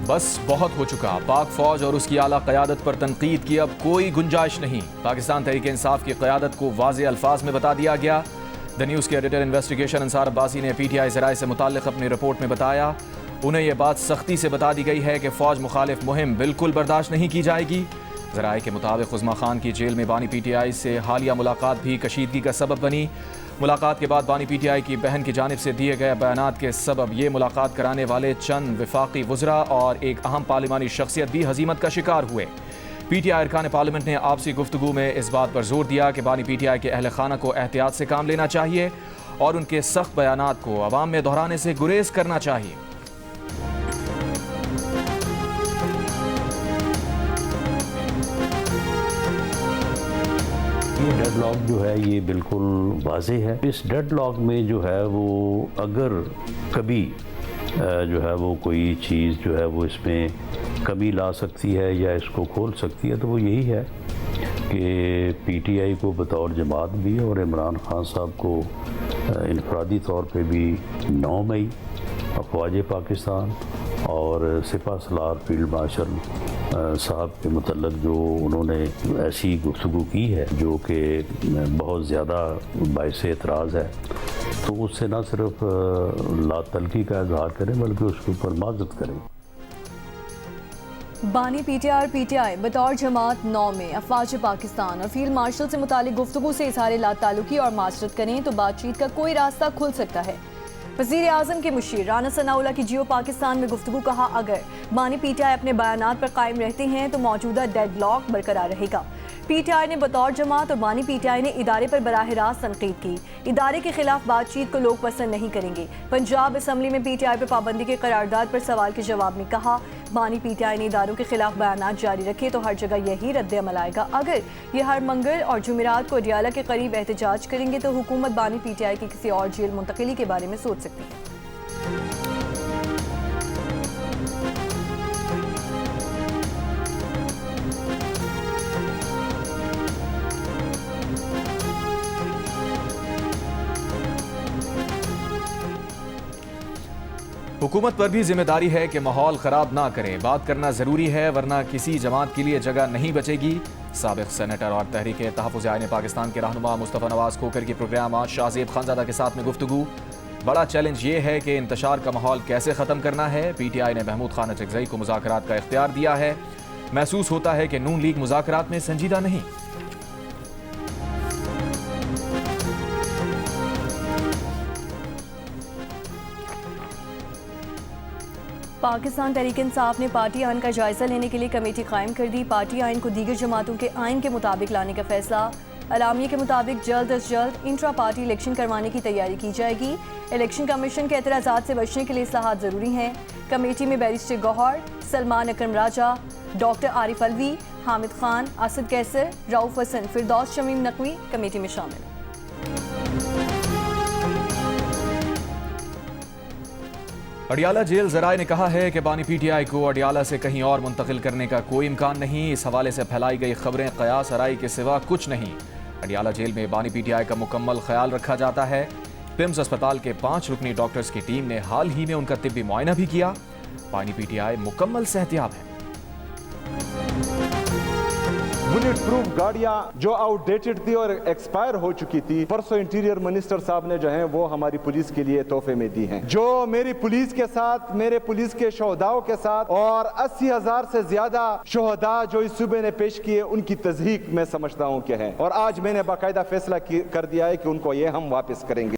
बस बहुत हो चुका। पाक फौज और उसकी आला क़यादत पर तनकीद की अब कोई गुंजाइश नहीं। पाकिस्तान तहरीक इंसाफ की क़यादत को वाज़े अल्फाज में बता दिया गया। द न्यूज़ के एडिटर इन्वेस्टिगेशन अंसार अब्बासी ने PTI ज़राए से मुताल्लिक़ अपनी रिपोर्ट में बताया, उन्हें यह बात सख्ती से बता दी गई है कि फ़ौज मुखालिफ मुहिम बिल्कुल बर्दाश्त नहीं की जाएगी। ज़राए के मुताबिक उज़्मा खान की जेल में बानी PTI से हालिया मुलाकात भी कशीदगी का सबब बनी। मुलाकात के बाद बानी PTI की बहन की जानिब से दिए गए बयानात के सबब ये मुलाकात कराने वाले चंद वफाकी वज़रा और एक अहम पार्लिमानी शख्सियत भी हजीमत का शिकार हुए। PTI अरकान पार्लियामेंट ने आपसी गुफ्तगू में इस बात पर जोर दिया कि बानी PTI के अहल खाना को एहतियात से काम लेना चाहिए और उनके सख्त बयानात को अवाम में दोहराने से गुरेज करना चाहिए। ये डेडलॉक जो है ये बिल्कुल वाज़े है। इस डेडलॉक में जो है वो अगर कभी जो है वो कोई चीज़ जो है वो इसमें कमी ला सकती है या इसको खोल सकती है तो वो यही है कि PTI को बतौर जमात भी और इमरान खान साहब को इनफरादी तौर पे भी 9 मई अफ़वाज पाकिस्तान और सिपह सलार फील्ड मार्शल साहब के मुतल्लक़ जो उन्होंने ऐसी गुफ्तगू की है जो कि बहुत ज़्यादा बाइस एतराज़ है, तो उससे ना सिर्फ लातल्की का इजहार करें बल्कि उसके ऊपर माज़रत करें। बानी PTI बतौर जमात 9 में अफवाज पाकिस्तान और फील्ड मार्शल से मुतालिक गुफ्तगू से इजहार लाताल्लुकी और माज़रत करें तो बातचीत का कोई रास्ता खुल सकता है। वज़ीर आज़म के मुशीर राना सनाउल्लाह की जियो पाकिस्तान में गुफ्तगू कहा, अगर बानी PTI अपने बयानात पर कायम रहते हैं तो मौजूदा डेडलॉक बरकरार रहेगा। PTI ने बतौर जमात और बानी PTI ने इदारे पर बराह रास्त तनकीद की। इदारे के खिलाफ बातचीत को लोग पसंद नहीं करेंगे। पंजाब असम्बली में PTI पर पाबंदी के करारदाद पर सवाल के जवाब में कहा, बानी PTI ने इदारों के खिलाफ बयानात जारी रखे तो हर जगह यही रद्द अमल आएगा। अगर ये हर मंगल और जुमेरात को अडियाला के करीब एहतजाज करेंगे तो हुकूमत बानी PTI की किसी और जेल मुंतकिली के बारे में सोच सकती है। हुकूमत पर भी जिम्मेदारी है कि माहौल ख़राब ना करें। बात करना ज़रूरी है वरना किसी जमात के लिए जगह नहीं बचेगी। साबिक़ सेनेटर और तहरीक तहफ़्फ़ुज़ आईन पाकिस्तान के रहनुमा मुस्तफ़ा नवाज़ खोकर की प्रोग्राम आज शाहज़ेब खानज़ादा के साथ में गुफ्तगू। बड़ा चैलेंज ये है कि इंतशार का माहौल कैसे ख़त्म करना है। PTI ने महमूद खान अचकज़ई को मुज़ाकरात का इख्तियार दिया है। महसूस होता है कि नून लीग मुज़ाकरात में संजीदा नहीं। पाकिस्तान तहरीक इंसाफ ने पार्टी आइन का जायजा लेने के लिए कमेटी कायम कर दी। पार्टी आइन को दीगर जमातों के आइन के मुताबिक लाने का फैसला। अलामिया के मुताबिक जल्द अज जल्द इंट्रा पार्टी इलेक्शन करवाने की तैयारी की जाएगी। इलेक्शन कमीशन के एतराज़ात से बचने के लिए इस्लाहात ज़रूरी हैं। कमेटी में बैरिस्टर गौहर, सलमान अकरम राजा, डॉक्टर आरिफ अलवी, हामिद खान, असद कैसर, रऊफ हसन, फिरदौस शमीम नकवी कमेटी में शामिल। अडियाला जेल ज़राए ने कहा है कि बानी PTI को अडियाला से कहीं और मुंतकिल करने का कोई इम्कान नहीं। इस हवाले से फैलाई गई खबरें क़यास आराई के सिवा कुछ नहीं। अडियाला जेल में बानी PTI का मुकम्मल ख्याल रखा जाता है। पिम्स अस्पताल के 5 रुकनी डॉक्टर्स की टीम ने हाल ही में उनका तिब्बी मुआयना भी किया। बानी PTI मुकम्मल सेहतियाब है। बुलेट प्रूफ गाड़ियां जो आउटडेटेड थी और एक्सपायर हो चुकी थी, परसों इंटीरियर मिनिस्टर साहब ने जो है वो हमारी पुलिस के लिए तोहफे में दी हैं। जो मेरी पुलिस के साथ, मेरे पुलिस के शोहदाओं के साथ और 80,000 से ज्यादा शोहदा जो इस सूबे ने पेश किए, उनकी तस्दीक मैं समझता हूं कि है और आज मैंने बाकायदा फैसला कर दिया है कि उनको ये हम वापस करेंगे।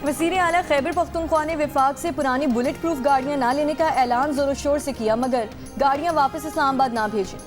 वज़ीर आला खैबर पख्तूनख्वा ने विफाक से पुरानी बुलेट प्रूफ गाड़ियां ना लेने का ऐलान जोर शोर से किया, मगर गाड़ियां वापस इस्लामाबाद ना भेजें।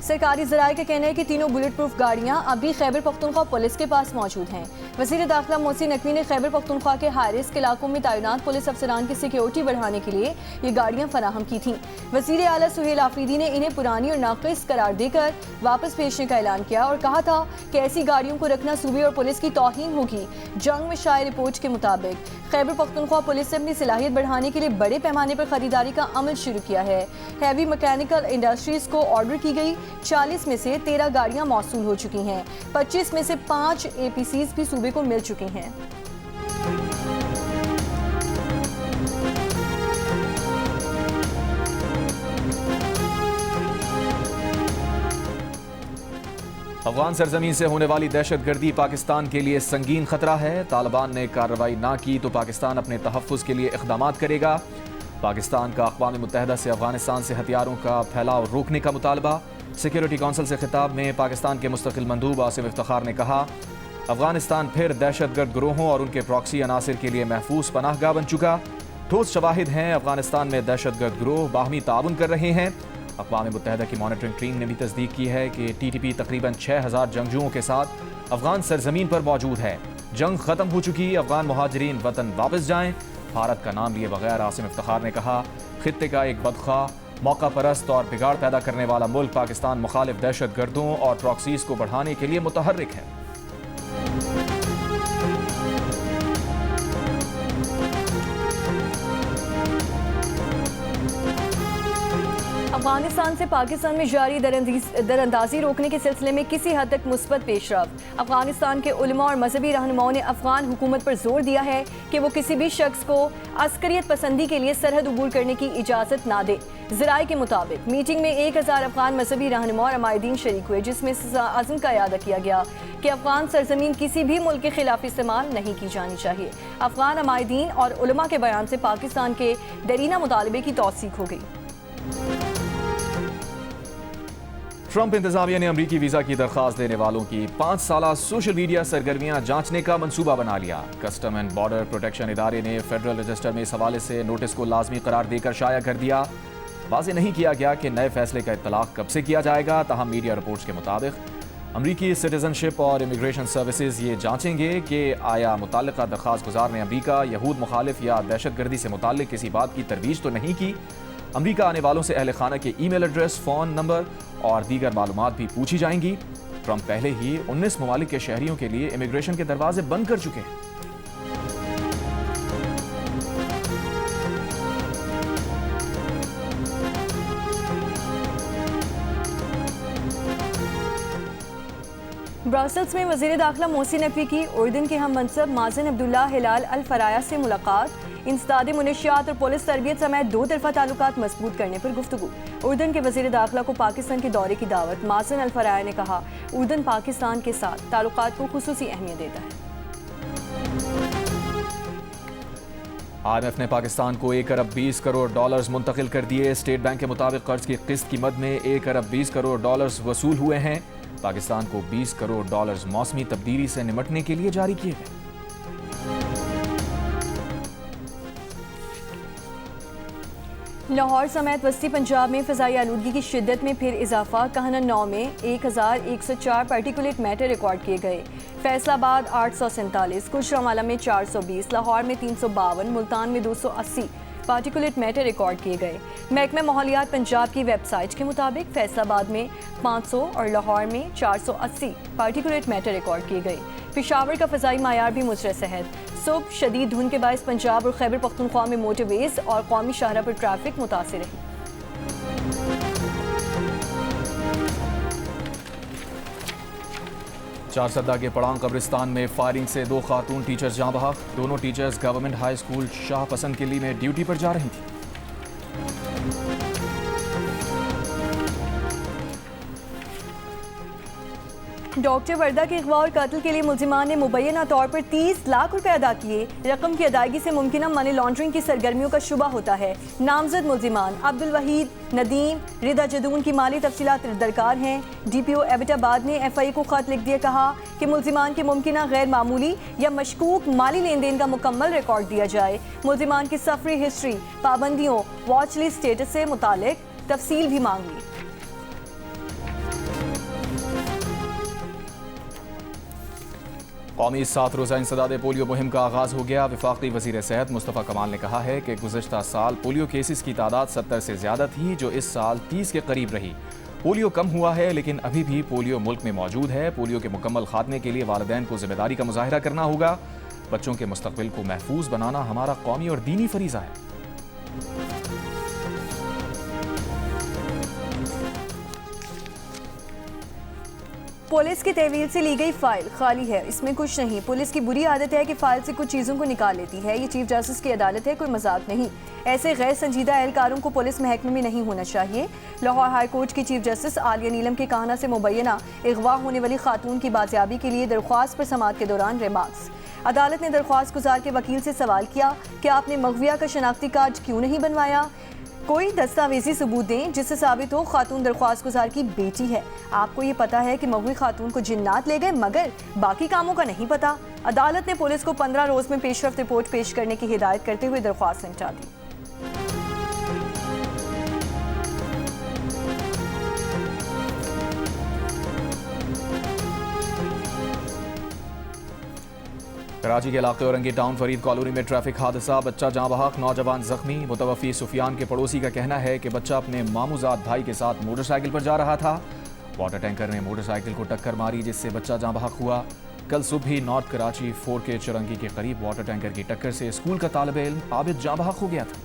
सरकारी ज़राए का कहना है कि तीनों बुलेट प्रूफ गाड़ियां अभी खैबर पख्तूनख्वा पुलिस के पास मौजूद हैं। वज़ीर दाखिला मोहसिन नकवी ने खैबर पख्तूनख्वा के हाई रिस्क इलाकों में तैनात पुलिस अफसरान की सिक्योरिटी बढ़ाने के लिए ये गाड़ियां फराहम की थीं। वज़ीर आला सुहेल आफरीदी ने इन्हें पुरानी और नाक़िस करार देकर वापस भेजने का ऐलान किया और कहा था कि ऐसी गाड़ियों को रखना सूबे और पुलिस की तौहीन होगी। जंग में शाये रिपोर्ट के मुताबिक खैबर पख्तूनख्वा पुलिस ने अपनी सलाहियत बढ़ाने के लिए बड़े पैमाने पर खरीदारी का अमल शुरू किया है। हैवी मैकेनिकल इंडस्ट्रीज को ऑर्डर की गई 40 में से 13 गाड़ियां मौसूल हो चुकी हैं। 25 में से 5 APCs भी सूबे को मिल चुकी हैं। अफगान सरजमीन से होने वाली दहशतगर्दी पाकिस्तान के लिए संगीन खतरा है। तालिबान ने कार्रवाई ना की तो पाकिस्तान अपने तहफ़्फ़ुज़ के लिए इक़दामात करेगा। पाकिस्तान का अक़वाम मुत्तहिदा से अफगानिस्तान से हथियारों का फैलाव रोकने का मुतालबा। सिक्योरिटी कौंसिल से खिताब में पाकिस्तान के मुस्तकिल मंदूब आसिफ इफ्तिखार ने कहा, अफगानिस्तान फिर दहशतगर्द ग्रोहों और उनके प्रॉक्सी अनासिर के लिए महफूज पनाहगाह बन चुका। ठोस शवाहिद हैं, अफगानिस्तान में दहशतगर्द ग्रोह बाहमी ताउन कर रहे हैं। अक़वाम मुत्तहिदा की मॉनिटरिंग टीम ने भी तस्दीक की है कि TTP तकरीबन 6000 जंगजुओं के साथ अफगान सरजमीन पर मौजूद है। जंग खत्म हो चुकी, अफगान मुहाजिरीन वतन वापस जाएं। भारत का नाम लिए बगैर आसिम इफ्तिखार ने कहा, खित्ते का एक बदखा, मौका परस्त और बिगाड़ पैदा करने वाला मुल्क पाकिस्तान मुखालिफ दहशतगर्दों और प्रॉक्सीज को बढ़ाने के लिए मुतहर्रिक है। अफगानिस्तान से पाकिस्तान में जारी दरअंदाजी रोकने के सिलसिले में किसी हद तक मुस्बत पेशरफ। अफगानिस्तान के उलमा और मजहबी रहनुमाओं ने अफगान हुकूमत पर जोर दिया है कि वो किसी भी शख्स को अस्करियत पसंदी के लिए सरहद अबूर करने की इजाज़त ना दे। ज़राए के मुताबिक मीटिंग में 1000 अफगान मजहबी रहनुमा और अमायदीन शरीक हुए, जिसमें आज़म का यादा किया गया कि अफगान सरजमीन किसी भी मुल्क के खिलाफ इस्तेमाल नहीं की जानी चाहिए। अफगान अमायदीन और उलमा के बयान से पाकिस्तान के दरीना मुतालबे की तौसीक हो गई। ट्रंप इंतजामिया ने अमरीकी वीज़ा की दरख्वास्त देने वालों की 5 साला सोशल मीडिया सरगर्मियां जांचने का मंसूबा बना लिया। कस्टम एंड बॉर्डर प्रोटेक्शन इदारे ने फेडरल रजिस्टर में इस हवाले से नोटिस को लाजमी करार देकर शाया कर दिया। वाज़े नहीं किया गया कि नए फैसले का इत्तलाक कब से किया जाएगा। ताहम मीडिया रिपोर्ट्स के मुताबिक अमरीकी सिटीजनशिप और इमिग्रेशन सर्विसेज ये जांचेंगे कि आया मुतल्लिका दरख्वास्त गुजार ने अमरीका, यहूद मुखालिफ या दहशतगर्दी से मुताल्लिक किसी बात की तरवीज तो नहीं की। अमरीका आने वालों से अहल खाना के ईमेल एड्रेस, फ़ोन नंबर और दीगर मालूमात भी पूछी जाएंगी। ट्रंप पहले ही 19 ममालिक के शहरियों के लिए इमिग्रेशन के दरवाजे बंद कर चुके हैं। ब्रसेल्स में वज़ीर दाखिला मोहसिन नकवी की उर्दन के हम मनसब माज़न अब्दुल्ला हिलाल अल फराया से मुलाकात। इंसदाद मुनशियात और पुलिस तरबियत समेत 2 तरफ़ा ताल्लुकात मजबूत करने पर गुफ्तगू। उर्दन के वज़ीर दाखिला को पाकिस्तान के दौरे की दावत। माज़न अल फराया ने कहा, उर्दन पाकिस्तान के साथ ताल्लुकात को खुसूसी अहमियत देता है। IMF ने पाकिस्तान को 1 अरब 20 करोड़ डॉलर्स मुंतकिल कर दिए। स्टेट बैंक के मुताबिक कर्ज की किस्त की मद में 1 अरब 20 करोड़ डॉलर्स वसूल हुए हैं। पाकिस्तान को 20 करोड़ डॉलर्स मौसमी तब्दीली से निपटने के लिए जारी किए गए। लाहौर समेत वस्ती पंजाब में फ़िज़ाई आलूदगी की शिद्दत में फिर इजाफा। कहनन 9 में 1104 पार्टिकुलेट मैटर रिकॉर्ड किए गए। फैसलाबाद 847, गुजरांवाला में 420, लाहौर में 352, मुल्तान में 280 पार्टिकुलेट मैटर रिकॉर्ड किए गए। महकमा माहौलियात पंजाब की वेबसाइट के मुताबिक फैसलाबाद में 500 और लाहौर में 480 पार्टिकुलेट मैटर रिकॉर्ड किए गए। पेशावर का फ़ज़ाई मायार भी मुजर सेहत। सुबह शदीद धुंध के बायस पंजाब और खैबर पख्तूनख्वा में मोटरवेज और कौमी शाहरा पर ट्रैफिक मुतासिर रही। चारसद्दा के पड़ांग कब्रिस्तान में फायरिंग से 2 खातून टीचर्स जाँ बहक। दोनों teachers government high school Shah पसंद के लिए में ड्यूटी पर जा रही थी। डॉक्टर वर्दा के अगवा और कत्ल के लिए मुल्जिमान ने मुबैना तौर पर 30 लाख रुपए अदा किए। रकम की अदायगी से मुमकिन मनी लॉन्ड्रिंग की सरगर्मियों का शुबा होता है। नामजद मुल्जिमान अब्दुल वहीद, नदीम, रिदा जदून की माली तफसीलात दरकार हैं। DPO एबटाबाद ने FI को खत लिख दिया, कहा कि मुल्जिमान के मुमकिन गैर मामूली या मशकूक माली लेन देन का मुकम्मल रिकॉर्ड दिया जाए। मुल्जिमान की सफरी हिस्ट्री, पाबंदियों, वॉच लिस्ट स्टेटस से मुतालिक तफसील भी मांग ली। कौमी 7 रोज़ा इंसदाद पोलियो मुहिम का आगाज़ हो गया। वफाकी वज़ीर सेहत मुस्तफ़ा कमाल ने कहा है कि गुज़श्ता साल पोलियो केसेस की तादाद 70 से ज़्यादा थी, जो इस साल 30 के करीब रही। पोलियो कम हुआ है, लेकिन अभी भी पोलियो मुल्क में मौजूद है। पोलियो के मुकम्मल खात्मे के लिए वालिदैन को जिम्मेदारी का मुजाहिरा करना होगा। बच्चों के मुस्तक़बिल को महफूज बनाना हमारा कौमी और दीनी फरीज़ा है। पुलिस की तहवील से ली गई फाइल खाली है, इसमें कुछ नहीं। पुलिस की बुरी आदत है कि फाइल से कुछ चीज़ों को निकाल लेती है। ये चीफ जस्टिस की अदालत है, कोई मजाक नहीं। ऐसे गैर संजीदा एहलकारों को पुलिस महकमे में नहीं होना चाहिए। लाहौर हाई कोर्ट की चीफ जस्टिस आलिया नीलम के कहना से मुबैना अगवा होने वाली खातून की बाजियाबी के लिए दरख्वास्त पर समाअत के दौरान रिमार्क्स। अदालत ने दरख्वास्त गुजार के वकील से सवाल किया कि आपने मगविया का शनाख्ती कार्ड क्यों नहीं बनवाया? कोई दस्तावेजी सबूत दें जिससे साबित हो खातून दरख्वास्त गुजार की बेटी है। आपको ये पता है कि मगवी खातून को जिन्नात ले गए मगर बाकी कामों का नहीं पता। अदालत ने पुलिस को 15 रोज में पेशरफ्त रिपोर्ट पेश करने की हिदायत करते हुए दरख्वास्त निपटा दी। कराची के इलाके औरंगी टाउन फरीद कॉलोनी में ट्रैफिक हादसा, बच्चा जाँ बहक, नौजवान जख्मी। मुतवफ़ी सुफियान के पड़ोसी का कहना है कि बच्चा अपने मामूजाद भाई के साथ मोटरसाइकिल पर जा रहा था। वाटर टैंकर ने मोटरसाइकिल को टक्कर मारी जिससे बच्चा जाँ बहक हुआ। कल सुबह ही नॉर्थ कराची 4K चुरंगी के करीब वाटर टैंकर की टक्कर से स्कूल का तालिब इल्म आबिद जाँ बहक हो गया था।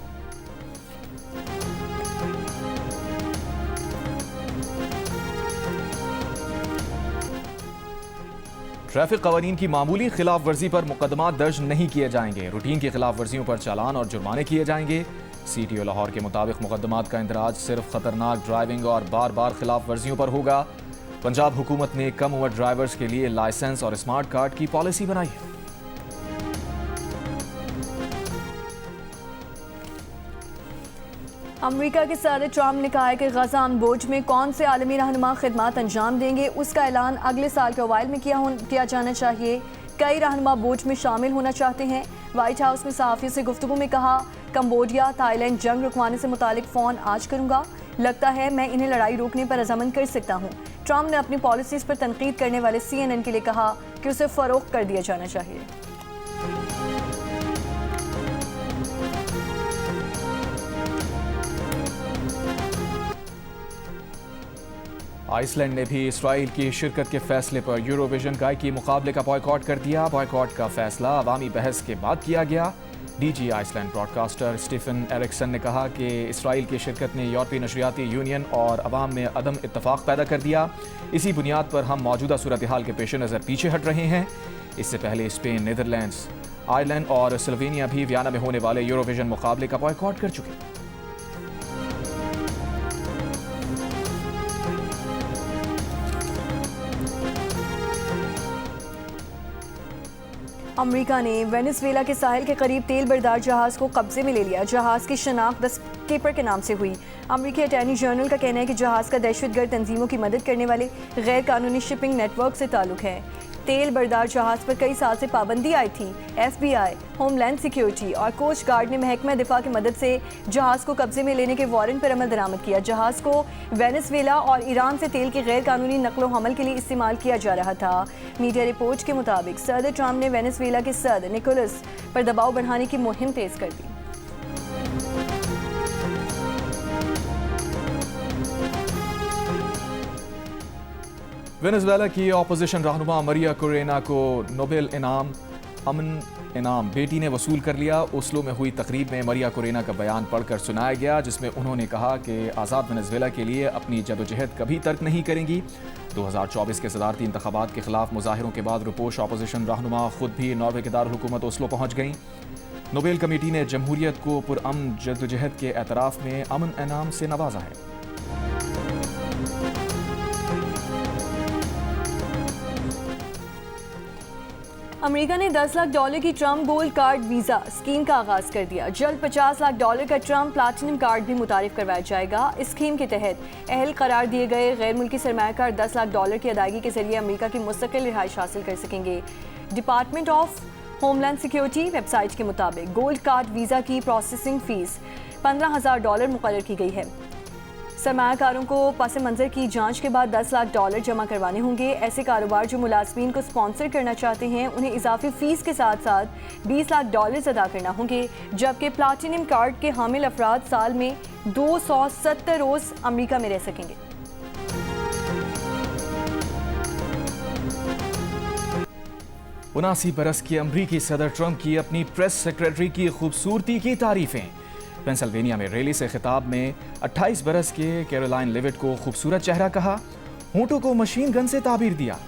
ट्रैफिक कवानीन की मामूली खिलाफ वर्जी पर मुकदमा दर्ज नहीं किए जाएंगे। रूटीन की खिलाफ वर्जियों पर चालान और जुर्माने किए जाएंगे। CTO लाहौर के मुताबिक मुकदमात का इंदराज सिर्फ खतरनाक ड्राइविंग और बार बार खिलाफ वर्जियों पर होगा। पंजाब हुकूमत ने कम उम्र ड्राइवर्स के लिए लाइसेंस और स्मार्ट कार्ड की पॉलिसी बनाई है। अमेरिका के सदर ट्रंप ने कहा है कि गजा अनबोझ में कौन से आलमी रहनुमा खिदमात अंजाम देंगे, उसका ऐलान अगले साल के अवाइल में किया जाना चाहिए। कई रहनुमा बोझ में शामिल होना चाहते हैं। व्हाइट हाउस में सहाफ़ियों से गुफ्तगू में कहा, कंबोडिया थाईलैंड जंग रुकवाने से मुतालिक फ़ोन आज करूँगा। लगता है मैं इन्हें लड़ाई रोकने पर रजामंद कर सकता हूँ। ट्रंप ने अपनी पॉलिसीज़ पर तनकीद करने वाले CNN के लिए कहा कि उसे फ़रोख्त कर दिया जाना चाहिए। आइसलैंड ने भी इसराइल की शिरकत के फैसले पर यूरोविजन गायकी मुकाबले का बॉयकॉट कर दिया। बॉयकॉट का फैसला अवामी बहस के बाद किया गया। DG Iceland broadcaster Stefan Eriksson ने कहा कि इसराइल की शिरकत ने यूरोपीय नशरियाती यूनियन और अवाम में अदम इत्तफाक पैदा कर दिया। इसी बुनियाद पर हम मौजूदा सूरत हाल के पेश नज़र पीछे हट रहे हैं। इससे पहले स्पेन, नीदरलैंड्स, आयरलैंड और स्लोवेनिया भी वियना में होने वाले यूरोविजन मुकाबले का बॉयकॉट कर चुके। अमेरिका ने वेनेजुएला के साहिल के करीब तेल बरदार जहाज़ को कब्जे में ले लिया। जहाज़ की शनाख्त द स्कीपर के नाम से हुई। अमेरिकी अटॉर्नी जनरल का कहना है कि जहाज़ का दहशतगर्द तंजीमों की मदद करने वाले गैर कानूनी शिपिंग नेटवर्क से ताल्लुक है। तेल बरदार जहाज़ पर कई साल से पाबंदी आई थी। FBI, होमलैंड सिक्योरिटी और कोस्ट गार्ड ने महकमा दिफा की मदद से जहाज़ को कब्जे में लेने के वारंट पर अमल दरामद किया। जहाज़ को वेनेजुएला और ईरान से तेल के गैर कानूनी नकलो हमल के लिए इस्तेमाल किया जा रहा था। मीडिया रिपोर्ट के मुताबिक सदर ट्रंप ने वेनेजुएला के सदर निकोलस पर दबाव बढ़ाने की मुहिम तेज कर दी। वेनेजुएला की अपोजिशन रहनुमा मरिया कोरेना को नोबेल इनाम अमन इनाम बेटी ने वसूल कर लिया। ओस्लो में हुई तकरीब में मरिया कोरेना का बयान पढ़कर सुनाया गया जिसमें उन्होंने कहा कि आज़ाद वेनेजुएला के लिए अपनी जदोजहद कभी तर्क नहीं करेंगी। 2024 के सदारती इंतखाबात के खिलाफ मुजाहिरों के बाद रुपोश अपोजिशन रहनुमा खुद भी नॉर्वे के दारुल-हुकूमत ओस्लो पहुंच गईं। नोबेल कमेटी ने जमहूरियत को पुरअमन जदोजहद के एतराफ़ में अमन इनाम से नवाजा है। अमेरिका ने $10 लाख की Trump gold card visa scheme का आगाज कर दिया। जल्द $50 लाख का ट्रंप प्लैटिनम कार्ड भी मुतारिफ करवाया जाएगा। इस स्कीम के तहत अहल करार दिए गए गैर मुल्की सरमायाकार $10 लाख की अदायगी के जरिए अमेरिका की मुस्तकिल रिहाइश हासिल कर सकेंगे। Department of homeland security website के मुताबिक गोल्ड कार्ड वीज़ा की प्रोसेसिंग फीस $15,000 मुकर्रर की गई है। सरमायाकारों को पस मंज़र की जांच के बाद $10 लाख जमा करवाने होंगे। ऐसे कारोबार जो मुलाजमीन को स्पॉन्सर करना चाहते हैं उन्हें इजाफी फ़ीस के साथ साथ $20 लाख अदा करना होंगे, जबकि प्लैटिनम कार्ड के हामिल अफराद साल में 270 रोज़ अमेरिका में रह सकेंगे। उनासी बरस के अमरीकी सदर ट्रंप की अपनी प्रेस सेक्रेटरी की खूबसूरती की तारीफें। पेंसिल्वेनिया में रैली से खिताब में 28 बरस के कैरोलाइन लिविट को खूबसूरत चेहरा कहा। होंठों को मशीन गन से ताबीर दिया।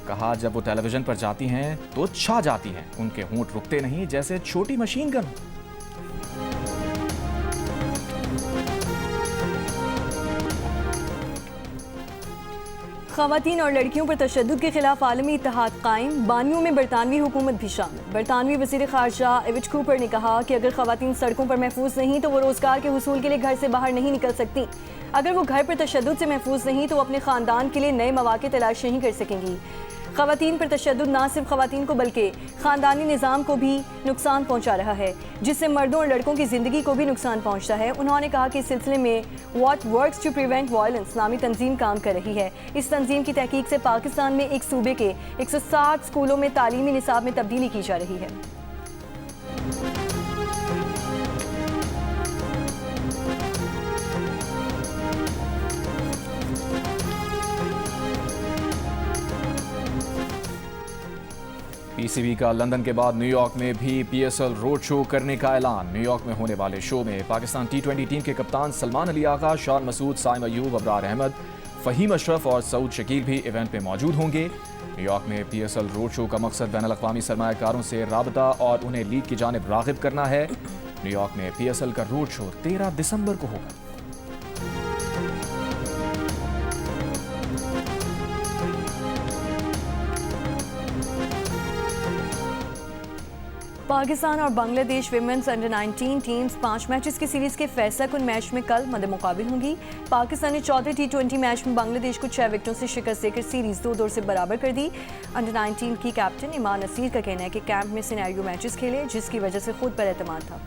कहा जब वो टेलीविजन पर जाती हैं तो छा जाती हैं, उनके होंठ रुकते नहीं जैसे छोटी मशीन गन। ख़वातीन और लड़कियों पर तशद्दुद के खिलाफ आलमी इत्तेहाद कायम, बानियों में बरतानवी हुकूमत भी शामिल। बरतानवी वज़ीर ख़ारजा एविच कूपर ने कहा कि अगर ख़वातीन सड़कों पर महफूज नहीं तो वो रोज़गार के हुसूल के लिए घर से बाहर नहीं निकल सकती। अगर वो घर पर तशद्दुद से महफूज नहीं तो वो अपने ख़ानदान के लिए नए मौक़े तलाश नहीं कर सकेंगी। ख़वातीन पर तशद्दुद न सिर्फ ख़वातीन को बल्कि ख़ानदानी निज़ाम को भी नुकसान पहुँचा रहा है, जिससे मर्दों और लड़कों की ज़िंदगी को भी नुकसान पहुँचता है। उन्होंने कहा कि इस सिलसिले में what works to prevent violence नामी तंजीम काम कर रही है। इस तंजीम की तहकीक से पाकिस्तान में एक सूबे के 160 स्कूलों में तालीमी निसाब में तब्दीली की जा रही है। पीसीबी का लंदन के बाद न्यूयॉर्क में भी पीएसएल रोड शो करने का ऐलान। न्यूयॉर्क में होने वाले शो में पाकिस्तान टी20 टीम के कप्तान सलमान अली आगा, शान मसूद, साइम अयूब, अबरार अहमद, फहीम अशरफ और सऊद शकील भी इवेंट में मौजूद होंगे। न्यूयॉर्क में पीएसएल रोड शो का मकसद बैनुल-अक़वामी सरमायाकारों से राबता और उन्हें लीग की जानिब राग़िब करना है। न्यूयॉर्क में पीएसएल का रोड शो 13 दिसंबर को होगा। पाकिस्तान और Bangladesh women's under 19 teams 5 matches की सीरीज के फैसला कुन मैच में कल मद मुकाबिल होंगी। पाकिस्तान ने चौथे टी20 मैच में बांग्लादेश को 6 विकेटों से शिकस्त देकर सीरीज 2-2 से बराबर कर दी। अंडर 19 की कैप्टन ईमान नसीर का कहना है कि कैंप में सिनेरियो मैचेस खेले, जिसकी वजह से खुद पर एतमाद था।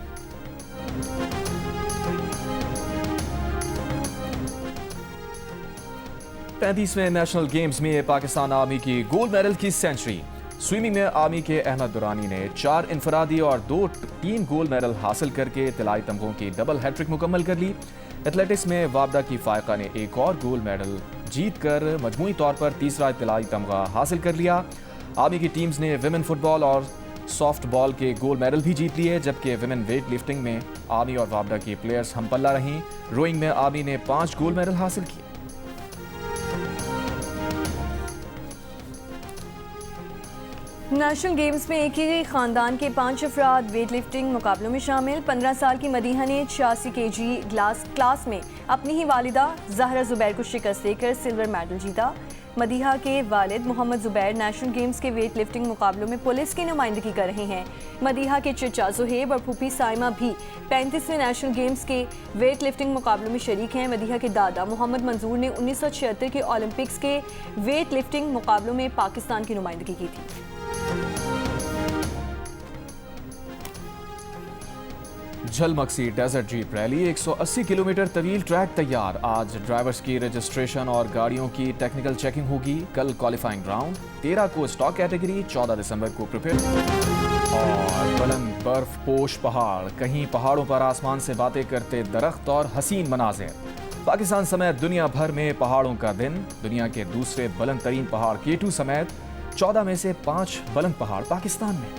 पैंतीसवें नेशनल गेम्स में पाकिस्तान आर्मी की गोल्ड मेडल की सेंचुरी। स्विमिंग में आर्मी के अहमद दुरानी ने 4 इनफरादी और 2 टीम गोल्ड मेडल हासिल करके तिलाई तमगों की डबल हैट्रिक मुकम्मल कर ली। एथलेटिक्स में वाबदा की फायका ने एक और गोल्ड मेडल जीतकर मजमूई तौर पर तीसरा तिलाई तमगा हासिल कर लिया। आर्मी की टीम्स ने विमेन फुटबॉल और सॉफ्ट बॉल के गोल्ड मेडल भी जीत लिए, जबकि विमेन वेट लिफ्टिंग में आर्मी और वाबदा की प्लेयर्स हमपल्ला रहीं। रोइंग में आर्मी ने 5 गोल्ड मेडल हासिल किए। नेशनल गेम्स में एक ही खानदान के 5 अफराद वेट लिफ्टिंग मुकाबलों में शामिल। 15 साल की मदीहा ने 86 केजी क्लास में अपनी ही वालिदा ज़हरा ज़ुबैर को शिकस्त देकर सिल्वर मेडल जीता। मदीहा के वालिद मोहम्मद ज़ुबैर नेशनल गेम्स के वेट लिफ्टिंग मुकाबलों में पुलिस की नुमाइंदगी कर रहे हैं। मदीहा के चचा ज़ुहेब और फूफी साइमा भी 35वें नेशनल गेम्स के वेट लिफ्टिंग मुकाबलों में शरीक हैं। मदीहा के दादा मोहम्मद मंजूर ने 1976 के ओलंपिक्स के वेट लिफ्टिंग मुकाबलों में पाकिस्तान की नुमाइंदगी की थी। झलमक्सी डेजर्ट जीप रैली 180 किलोमीटर तवील ट्रैक तैयार। आज ड्राइवर्स की रजिस्ट्रेशन और गाड़ियों की टेक्निकल चेकिंग होगी। कल क्वालिफाइंग राउंड, 13 को स्टॉक कैटेगरी, 14 दिसंबर को प्रिपेयर। और बुलंद बर्फ पोश पहाड़, कहीं पहाड़ों पर आसमान से बातें करते दरख्त और हसीन मनाजिर। पाकिस्तान समेत दुनिया भर में पहाड़ों का दिन। दुनिया के दूसरे बुलंद तरीन पहाड़ K2 समेत 14 में से 5 बुलंद पहाड़ पाकिस्तान में।